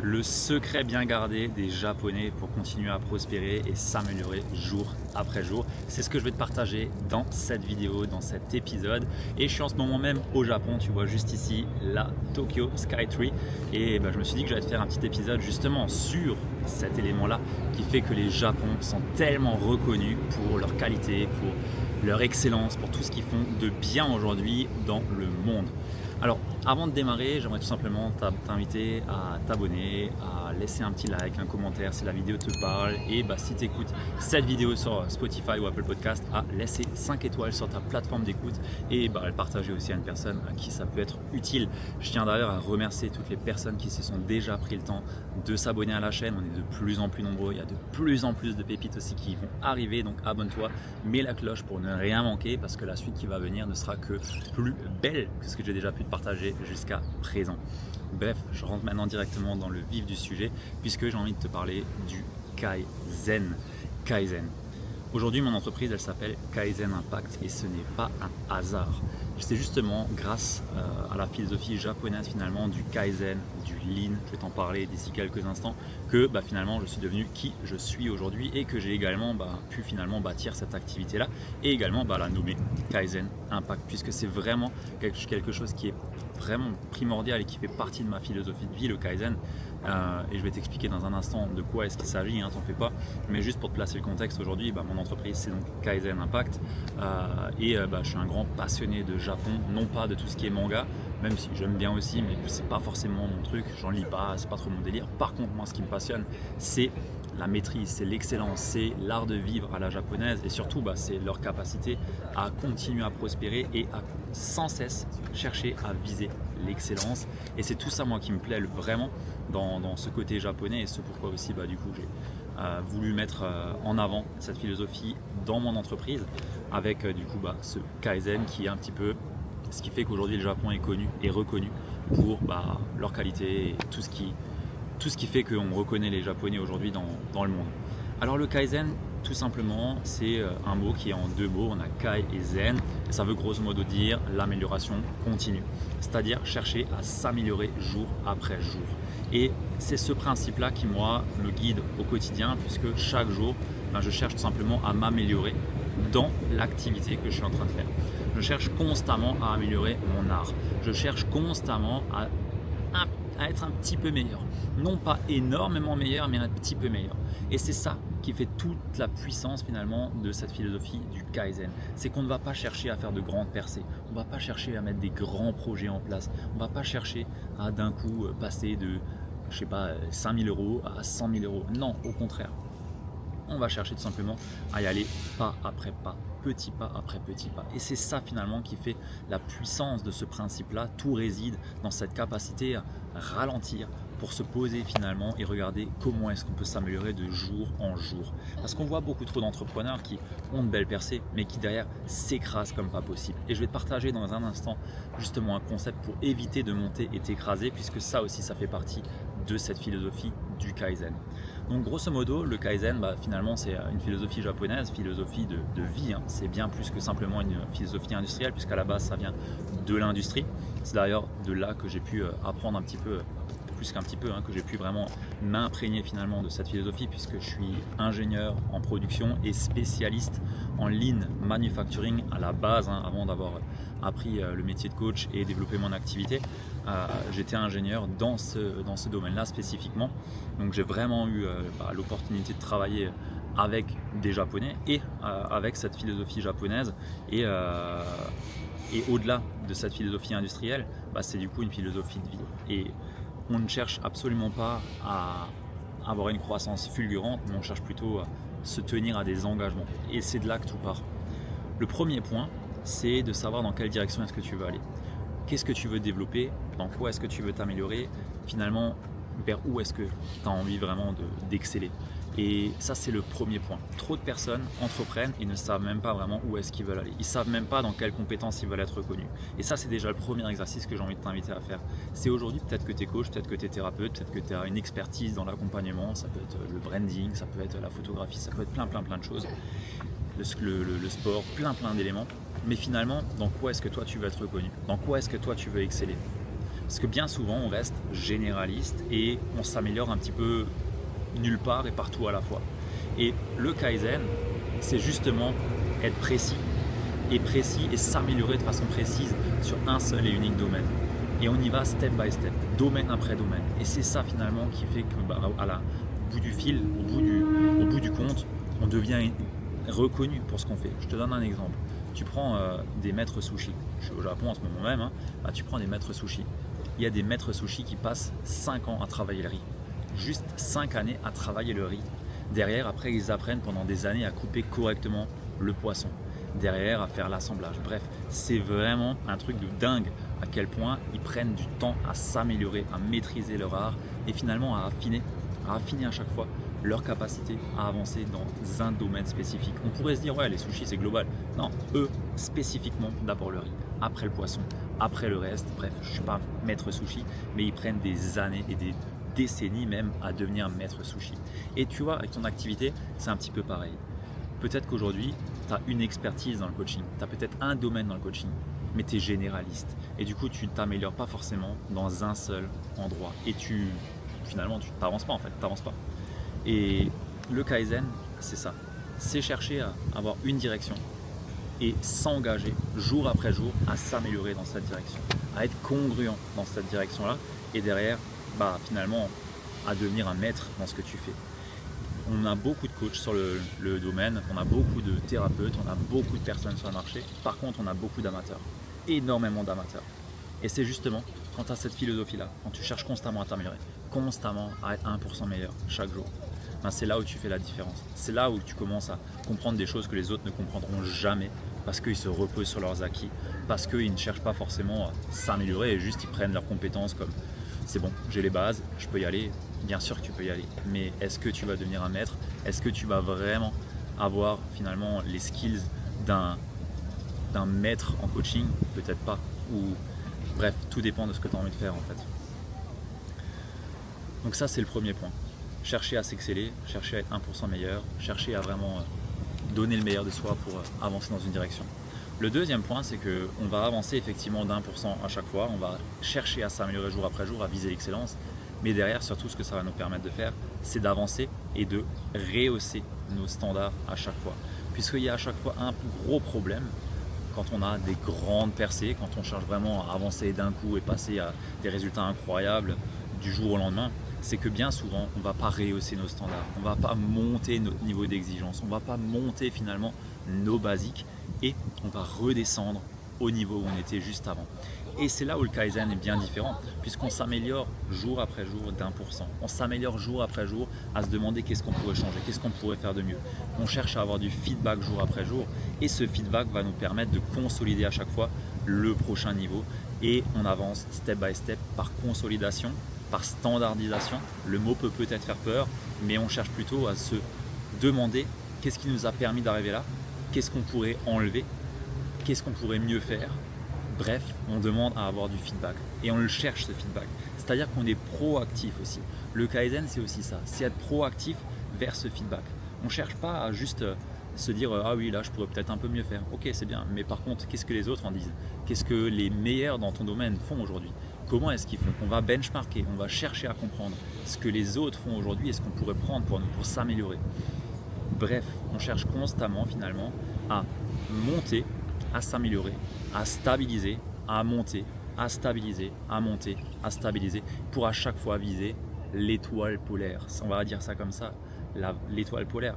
Le secret bien gardé des Japonais pour continuer à prospérer et s'améliorer jour après jour. C'est ce que je vais te partager dans cette vidéo, dans cet épisode. Et je suis en ce moment même au Japon, tu vois juste ici la Tokyo Skytree. Et je me suis dit que j'allais te faire un petit épisode justement sur cet élément-là qui fait que les Japons sont tellement reconnus pour leur qualité, pour leur excellence, pour tout ce qu'ils font de bien aujourd'hui dans le monde. Alors, avant de démarrer, j'aimerais tout simplement t'inviter à t'abonner, à laisser un petit like, un commentaire si la vidéo te parle et si tu écoutes cette vidéo sur Spotify ou Apple Podcast, à laisser 5 étoiles sur ta plateforme d'écoute et à le partager aussi à une personne à qui ça peut être utile. Je tiens d'ailleurs à remercier toutes les personnes qui se sont déjà pris le temps de s'abonner à la chaîne. On est de plus en plus nombreux, il y a de plus en plus de pépites aussi qui vont arriver, donc abonne-toi, mets la cloche pour ne rien manquer parce que la suite qui va venir ne sera que plus belle que ce que j'ai déjà pu te partager jusqu'à présent. Bref, je rentre maintenant directement dans le vif du sujet puisque j'ai envie de te parler du Kaizen. Kaizen. Aujourd'hui, mon entreprise, elle s'appelle Kaizen Impact et ce n'est pas un hasard. C'est justement grâce à la philosophie japonaise finalement du Kaizen, du Lean, je vais t'en parler d'ici quelques instants, que finalement je suis devenu qui je suis aujourd'hui et que j'ai également pu finalement bâtir cette activité-là et également la nommer Kaizen Impact puisque c'est vraiment quelque chose qui est vraiment primordial et qui fait partie de ma philosophie de vie, le Kaizen. Et je vais t'expliquer dans un instant de quoi est-ce qu'il s'agit, t'en fais pas. Mais juste pour te placer le contexte, aujourd'hui, mon entreprise c'est donc Kaizen Impact et je suis un grand passionné de Japon, non pas de tout ce qui est manga, même si j'aime bien aussi, mais c'est pas forcément mon truc, j'en lis pas, c'est pas trop mon délire. Par contre, moi ce qui me passionne, c'est la maîtrise, c'est l'excellence, c'est l'art de vivre à la japonaise et surtout c'est leur capacité à continuer à prospérer et à sans cesse chercher à viser l'excellence. Et c'est tout ça moi qui me plaît vraiment dans ce côté japonais et ce pourquoi aussi du coup j'ai voulu mettre en avant cette philosophie dans mon entreprise avec du coup ce Kaizen qui est un petit peu ce qui fait qu'aujourd'hui le Japon est connu et reconnu pour leur qualité et tout ce qui fait qu'on reconnaît les Japonais aujourd'hui dans le monde. Alors le Kaizen, tout simplement, c'est un mot qui est en deux mots, on a Kai et Zen, et ça veut grosso modo dire l'amélioration continue, c'est-à-dire chercher à s'améliorer jour après jour. Et c'est ce principe-là qui, moi, me guide au quotidien, puisque chaque jour, je cherche tout simplement à m'améliorer dans l'activité que je suis en train de faire. Je cherche constamment à améliorer mon art, je cherche constamment à être un petit peu meilleur. Non pas énormément meilleur, mais un petit peu meilleur. Et c'est ça qui fait toute la puissance finalement de cette philosophie du Kaizen. C'est qu'on ne va pas chercher à faire de grandes percées. On ne va pas chercher à mettre des grands projets en place. On ne va pas chercher à d'un coup passer de, 5 000 euros à 100 000 euros. Non, au contraire. On va chercher tout simplement à y aller pas après pas, petit pas après petit pas. Et c'est ça finalement qui fait la puissance de ce principe-là. Tout réside dans cette capacité à ralentir pour se poser finalement et regarder comment est-ce qu'on peut s'améliorer de jour en jour. Parce qu'on voit beaucoup trop d'entrepreneurs qui ont de belles percées, mais qui derrière s'écrasent comme pas possible. Et je vais te partager dans un instant justement un concept pour éviter de monter et t'écraser, puisque ça aussi ça fait partie de cette philosophie du Kaizen. Donc grosso modo, le Kaizen, finalement c'est une philosophie japonaise, philosophie de vie. C'est bien plus que simplement une philosophie industrielle, puisqu'à la base ça vient de l'industrie. C'est d'ailleurs de là que j'ai pu apprendre un petit peu, plus qu'un petit peu, que j'ai pu vraiment m'imprégner finalement de cette philosophie, puisque je suis ingénieur en production et spécialiste en lean manufacturing à la base, avant d'avoir appris le métier de coach et développé mon activité. J'étais ingénieur dans ce domaine-là spécifiquement. Donc j'ai vraiment eu l'opportunité de travailler avec des Japonais et avec cette philosophie japonaise. Et au-delà de cette philosophie industrielle, c'est du coup une philosophie de vie. Et on ne cherche absolument pas à avoir une croissance fulgurante, mais on cherche plutôt à se tenir à des engagements. Et c'est de là que tout part. Le premier point, c'est de savoir dans quelle direction est-ce que tu veux aller. Qu'est-ce que tu veux développer, dans quoi est-ce que tu veux t'améliorer, finalement vers où est-ce que tu as envie vraiment d'exceller. Et ça c'est le premier point. Trop de personnes entreprennent et ne savent même pas vraiment où est-ce qu'ils veulent aller. Ils ne savent même pas dans quelles compétences ils veulent être reconnus. Et ça c'est déjà le premier exercice que j'ai envie de t'inviter à faire. C'est aujourd'hui, peut-être que tu es coach, peut-être que tu es thérapeute, peut-être que tu as une expertise dans l'accompagnement, ça peut être le branding, ça peut être la photographie, ça peut être plein de choses. Le sport, plein d'éléments. Mais finalement, dans quoi est-ce que toi tu veux être reconnu? Dans quoi est-ce que toi tu veux exceller? Parce que bien souvent, on reste généraliste et on s'améliore un petit peu nulle part et partout à la fois. Et le Kaizen, c'est justement être précis et s'améliorer de façon précise sur un seul et unique domaine. Et on y va step by step, domaine après domaine. Et c'est ça finalement qui fait que au bout du fil, au bout du compte, on devient reconnu pour ce qu'on fait. Je te donne un exemple. Tu prends des maîtres sushi. Je suis au Japon en ce moment même. Tu prends des maîtres sushi. Il y a des maîtres sushi qui passent 5 ans à travailler le riz. Juste 5 années à travailler le riz. Derrière, après, ils apprennent pendant des années à couper correctement le poisson. Derrière, à faire l'assemblage. Bref, c'est vraiment un truc de dingue à quel point ils prennent du temps à s'améliorer, à maîtriser leur art et finalement à affiner à chaque fois leur capacité à avancer dans un domaine spécifique. On pourrait se dire, ouais, les sushis c'est global. Non, eux, spécifiquement, d'abord le riz, après le poisson, après le reste. Bref, je ne suis pas maître sushi, mais ils prennent des années et des décennies même à devenir maître sushi. Et tu vois, avec ton activité, c'est un petit peu pareil. Peut-être qu'aujourd'hui, tu as une expertise dans le coaching, tu as peut-être un domaine dans le coaching, mais tu es généraliste. Et du coup, tu ne t'améliores pas forcément dans un seul endroit. Et finalement, tu n'avances pas en fait, tu n'avances pas. Et le Kaizen, c'est ça. C'est chercher à avoir une direction et s'engager jour après jour à s'améliorer dans cette direction, à être congruent dans cette direction-là et derrière, finalement, à devenir un maître dans ce que tu fais. On a beaucoup de coachs sur le domaine, on a beaucoup de thérapeutes, on a beaucoup de personnes sur le marché. Par contre, on a beaucoup d'amateurs, énormément d'amateurs. Et c'est justement quand tu as cette philosophie-là, quand tu cherches constamment à t'améliorer, constamment à être 1% meilleur chaque jour, c'est là où tu fais la différence. C'est là où tu commences à comprendre des choses que les autres ne comprendront jamais parce qu'ils se reposent sur leurs acquis, parce qu'ils ne cherchent pas forcément à s'améliorer et juste ils prennent leurs compétences comme c'est bon, j'ai les bases, je peux y aller. Bien sûr que tu peux y aller, mais est-ce que tu vas devenir un maître? Est-ce que tu vas vraiment avoir finalement les skills d'un maître en coaching? Peut-être pas. Bref, tout dépend de ce que tu as envie de faire en fait. Donc ça, c'est le premier point. Chercher à s'exceller, chercher à être 1% meilleur, chercher à vraiment donner le meilleur de soi pour avancer dans une direction. Le deuxième point, c'est qu'on va avancer effectivement d'1% à chaque fois, on va chercher à s'améliorer jour après jour, à viser l'excellence, mais derrière, surtout, ce que ça va nous permettre de faire, c'est d'avancer et de rehausser nos standards à chaque fois. Puisqu'il y a à chaque fois un gros problème quand on a des grandes percées, quand on cherche vraiment à avancer d'un coup et passer à des résultats incroyables du jour au lendemain, c'est que bien souvent, on ne va pas rehausser nos standards, on ne va pas monter notre niveau d'exigence, on ne va pas monter finalement nos basiques et on va redescendre au niveau où on était juste avant. Et c'est là où le Kaizen est bien différent, puisqu'on s'améliore jour après jour d'1%. On s'améliore jour après jour à se demander qu'est-ce qu'on pourrait changer, qu'est-ce qu'on pourrait faire de mieux. On cherche à avoir du feedback jour après jour et ce feedback va nous permettre de consolider à chaque fois le prochain niveau et on avance step by step par consolidation, par standardisation. Le mot peut peut-être faire peur, mais on cherche plutôt à se demander qu'est-ce qui nous a permis d'arriver là, qu'est-ce qu'on pourrait enlever, qu'est-ce qu'on pourrait mieux faire. Bref, on demande à avoir du feedback et on le cherche ce feedback. C'est-à-dire qu'on est proactif aussi. Le Kaizen, c'est aussi ça, c'est être proactif vers ce feedback. On ne cherche pas à juste se dire ah oui, là je pourrais peut-être un peu mieux faire. Ok, c'est bien, mais par contre, qu'est-ce que les autres en disent? Qu'est-ce que les meilleurs dans ton domaine font aujourd'hui? Comment est-ce qu'ils font? On va benchmarker, on va chercher à comprendre ce que les autres font aujourd'hui et ce qu'on pourrait prendre pour s'améliorer. Bref, on cherche constamment finalement à monter, à s'améliorer, à stabiliser, à monter, à stabiliser, à monter, à stabiliser, pour à chaque fois viser l'étoile polaire. On va dire ça comme ça, l'étoile polaire,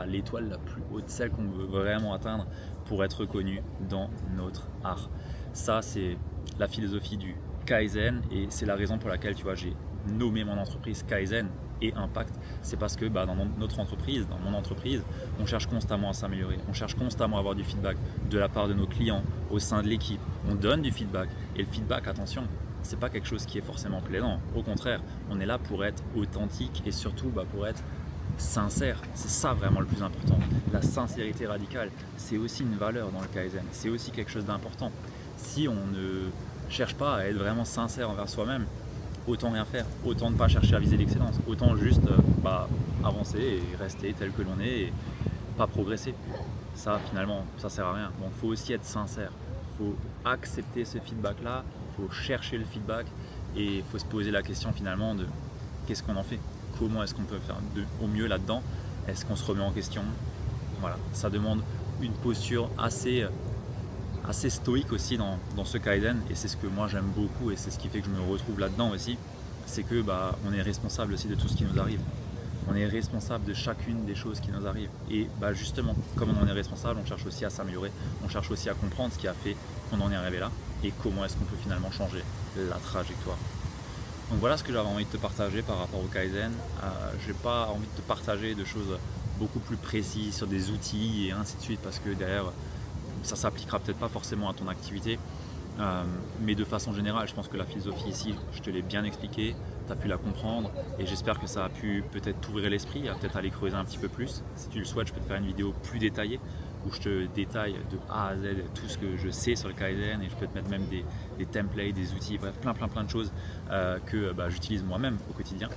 l'étoile la plus haute, celle qu'on veut vraiment atteindre pour être reconnu dans notre art. Ça, c'est la philosophie du Kaizen et c'est la raison pour laquelle j'ai nommé mon entreprise Kaizen et Impact. C'est parce que dans notre entreprise, dans mon entreprise, on cherche constamment à s'améliorer, on cherche constamment à avoir du feedback de la part de nos clients, au sein de l'équipe. On donne du feedback et le feedback, attention, c'est pas quelque chose qui est forcément plaisant. Au contraire, on est là pour être authentique et surtout pour être sincère. C'est ça vraiment le plus important. La sincérité radicale, c'est aussi une valeur dans le Kaizen. C'est aussi quelque chose d'important. Si on ne cherche pas à être vraiment sincère envers soi-même, autant rien faire, autant ne pas chercher à viser l'excellence, autant juste avancer et rester tel que l'on est et pas progresser. Ça finalement, ça sert à rien. Donc il faut aussi être sincère, il faut accepter ce feedback-là, faut chercher le feedback et il faut se poser la question finalement de qu'est-ce qu'on en fait, comment est-ce qu'on peut faire au mieux là-dedans, est-ce qu'on se remet en question. Voilà, ça demande une posture assez stoïque aussi dans ce Kaizen, et c'est ce que moi j'aime beaucoup et c'est ce qui fait que je me retrouve là-dedans aussi, c'est que on est responsable aussi de tout ce qui nous arrive. On est responsable de chacune des choses qui nous arrivent. Et justement, comme on en est responsable, on cherche aussi à s'améliorer, on cherche aussi à comprendre ce qui a fait qu'on en est arrivé là et comment est-ce qu'on peut finalement changer la trajectoire. Donc voilà ce que j'avais envie de te partager par rapport au Kaizen. Je n'ai pas envie de te partager de choses beaucoup plus précises sur des outils et ainsi de suite, parce que derrière, ça ne s'appliquera peut-être pas forcément à ton activité. Mais de façon générale, je pense que la philosophie ici, je te l'ai bien expliqué, tu as pu la comprendre et j'espère que ça a pu peut-être t'ouvrir l'esprit, à peut-être aller creuser un petit peu plus. Si tu le souhaites, je peux te faire une vidéo plus détaillée où je te détaille de A à Z tout ce que je sais sur le Kaizen, et je peux te mettre même des templates, des outils, bref, plein de choses que j'utilise moi-même au quotidien.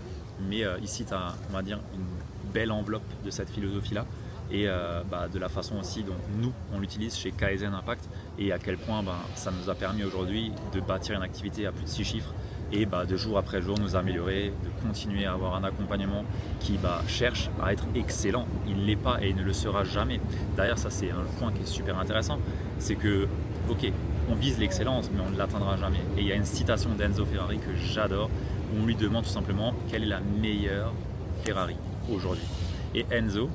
Mais ici, tu as, on va dire, une belle enveloppe de cette philosophie-là. Et de la façon aussi dont nous on l'utilise chez Kaizen Impact, et à quel point ça nous a permis aujourd'hui de bâtir une activité à plus de 6 chiffres et de jour après jour nous améliorer, de continuer à avoir un accompagnement qui cherche à être excellent. Il ne l'est pas et il ne le sera jamais. D'ailleurs, ça c'est un point qui est super intéressant, c'est que ok, on vise l'excellence mais on ne l'atteindra jamais. Et il y a une citation d'Enzo Ferrari que j'adore où on lui demande tout simplement quelle est la meilleure Ferrari aujourd'hui. Et Enzo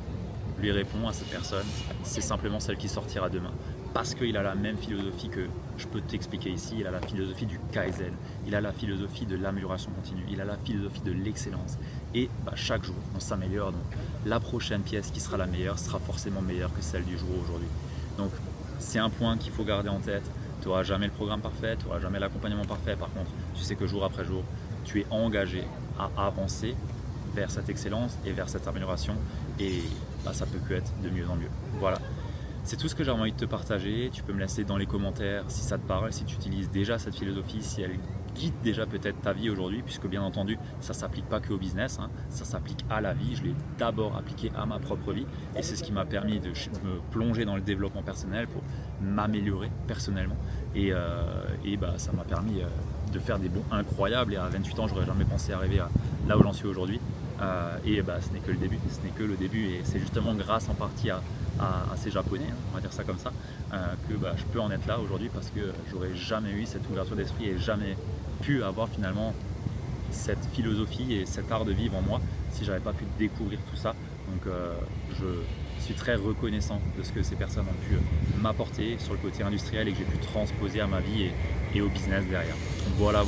lui répond à cette personne, c'est simplement celle qui sortira demain. Parce qu'il a la même philosophie que je peux t'expliquer ici, il a la philosophie du Kaizen, il a la philosophie de l'amélioration continue, il a la philosophie de l'excellence. Et chaque jour, on s'améliore. Donc la prochaine pièce qui sera la meilleure sera forcément meilleure que celle du jour aujourd'hui. Donc c'est un point qu'il faut garder en tête. Tu n'auras jamais le programme parfait, tu n'auras jamais l'accompagnement parfait. Par contre, tu sais que jour après jour, tu es engagé à avancer vers cette excellence et vers cette amélioration, et ça peut que être de mieux en mieux. Voilà, c'est tout ce que j'ai envie de te partager. Tu peux me laisser dans les commentaires si ça te parle, si tu utilises déjà cette philosophie, si elle guide déjà peut-être ta vie aujourd'hui, puisque bien entendu ça ne s'applique pas que au business, ça s'applique à la vie. Je l'ai d'abord appliqué à ma propre vie et c'est ce qui m'a permis de me plonger dans le développement personnel pour m'améliorer personnellement, et ça m'a permis de faire des bons incroyables, et à 28 ans j'aurais jamais pensé arriver là où j'en suis aujourd'hui. Ce n'est que le début, et c'est justement grâce en partie à ces Japonais, on va dire ça comme ça, que je peux en être là aujourd'hui, parce que j'aurais jamais eu cette ouverture d'esprit et jamais pu avoir finalement cette philosophie et cet art de vivre en moi si j'avais pas pu découvrir tout ça. Donc je suis très reconnaissant de ce que ces personnes ont pu m'apporter sur le côté industriel et que j'ai pu transposer à ma vie et au business derrière. Voilà.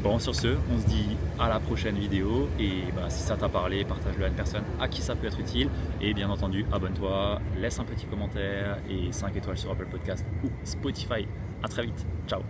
Bon, sur ce, on se dit à la prochaine vidéo, et si ça t'a parlé, partage-le à une personne à qui ça peut être utile, et bien entendu, abonne-toi, laisse un petit commentaire et 5 étoiles sur Apple Podcast ou Spotify. À très vite, ciao.